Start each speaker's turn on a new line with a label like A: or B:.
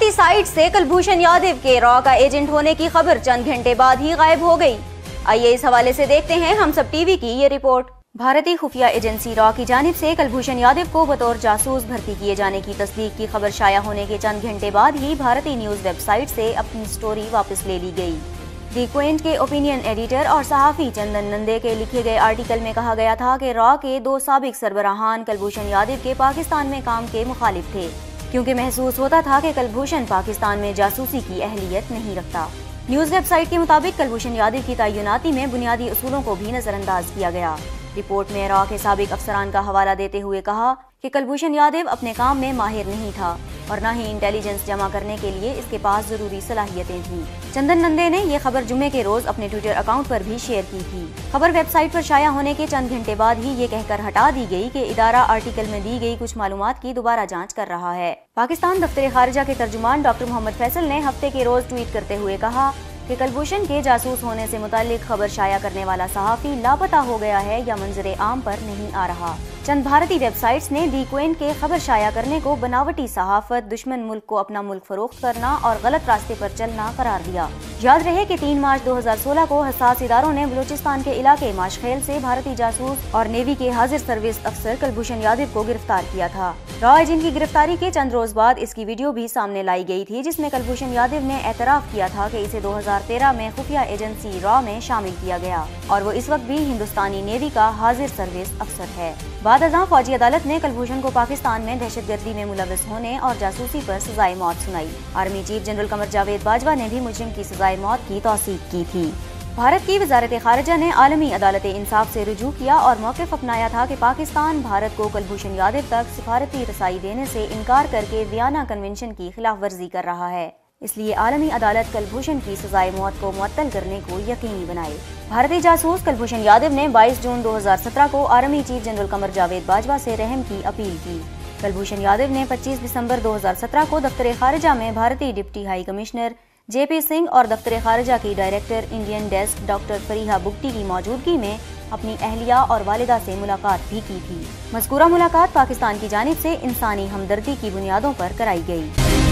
A: सरकारी साइट से कुलभूषण यादव के रॉ का एजेंट होने की खबर चंद घंटे बाद ही गायब हो गई। आइए इस हवाले से देखते हैं हम सब टीवी की ये रिपोर्ट। भारतीय खुफिया एजेंसी रॉ की जानिब से कुलभूषण यादव को बतौर जासूस भर्ती किए जाने की तस्दीक की खबर शाया होने के चंद घंटे बाद ही भारतीय न्यूज वेबसाइट से अपनी स्टोरी वापस ले ली गई। दी क्वेंट के ओपिनियन एडिटर और सहाफ़ी चंदन नंदे के लिखे गए आर्टिकल में कहा गया था कि रॉ के 2 साबिक सरबराहान कुलभूषण यादव के पाकिस्तान में काम के मुखालिफ थे, क्योंकि महसूस होता था कि कुलभूषण पाकिस्तान में जासूसी की अहलियत नहीं रखता। न्यूज वेबसाइट के मुताबिक कुलभूषण यादव की तैनाती में बुनियादी उसूलों को भी नजरअंदाज किया गया। रिपोर्ट में रॉ के साबिक अफसरान का हवाला देते हुए कहा कि कुलभूषण यादव अपने काम में माहिर नहीं था और न ही इंटेलिजेंस जमा करने के लिए इसके पास जरूरी सलाहियतें थीं। चंदन नंदे ने ये खबर जुम्मे के रोज अपने ट्विटर अकाउंट पर भी शेयर की थी। खबर वेबसाइट पर शाया होने के चंद घंटे बाद ही ये कहकर हटा दी गई कि इदारा आर्टिकल में दी गई कुछ मालूमात की दोबारा जांच कर रहा है। पाकिस्तान दफ्तर खारिजा के तर्जुमान डॉक्टर मोहम्मद फैसल ने हफ्ते के रोज ट्वीट करते हुए कहा कि कुलभूषण के जासूस होने से मुतालिक खबर शाया करने वाला सहाफ़ी लापता हो गया है या मंजरे आम पर नहीं आ रहा। चंद भारतीय वेबसाइट्स ने दी क्वेंट के खबर शाया करने को बनावटी सहाफत, दुश्मन मुल्क को अपना मुल्क फरोख्त करना और गलत रास्ते पर चलना करार दिया। याद रहे कि 3 मार्च 2016 को हसास इदारों ने बलूचिस्तान के इलाके माशखेल से भारतीय जासूस और नेवी के हाजिर सर्विस अफसर कुलभूषण यादव को गिरफ्तार किया था। रॉ एजेंट की गिरफ्तारी के चंद रोज बाद इसकी वीडियो भी सामने लाई गई थी, जिसमें कुलभूषण यादव ने एतराफ किया था कि इसे 2013 में खुफिया एजेंसी रॉ में शामिल किया गया और वो इस वक्त भी हिंदुस्तानी नेवी का हाजिर सर्विस अफसर है। बाद अज़ां फौजी अदालत ने कुलभूषण को पाकिस्तान में दहशतगर्दी में मुलविस होने और जासूसी पर सजाए मौत सुनाई। Army chief general Qamar Javed Bajwa ने भी मुजरिम की सजाए मौत की तौसीक की थी। भारत की वजारत खारिजा ने आलमी अदालत इंसाफ से रुजू किया और मौक़िफ़ अपनाया था कि पाकिस्तान भारत को कुलभूषण यादव तक सिफारती रसाई देने से इनकार करके वियना कन्वेंशन की खिलाफ वर्जी कर रहा है। इसलिए आलमी अदालत कुलभूषण की सजाए मौत को मुअत्तल करने को यकीनी बनाए। भारतीय जासूस कुलभूषण यादव ने 22 जून 2017 को army chief general Qamar Javed Bajwa से रहम की अपील की। कुलभूषण यादव ने 25 दिसंबर 2017 को दफ्तर खारिजा में भारतीय deputy high commissioner JP Singh और दफ्तर खारिजा की director Indian desk doctor Fariha Bugti की मौजूदगी में अपनी अहलिया और वालिदा से मुलाकात भी की थी। मज़कूरा मुलाकात पाकिस्तान की जानिब से इंसानी हमदर्दी की बुनियादों पर कराई गई।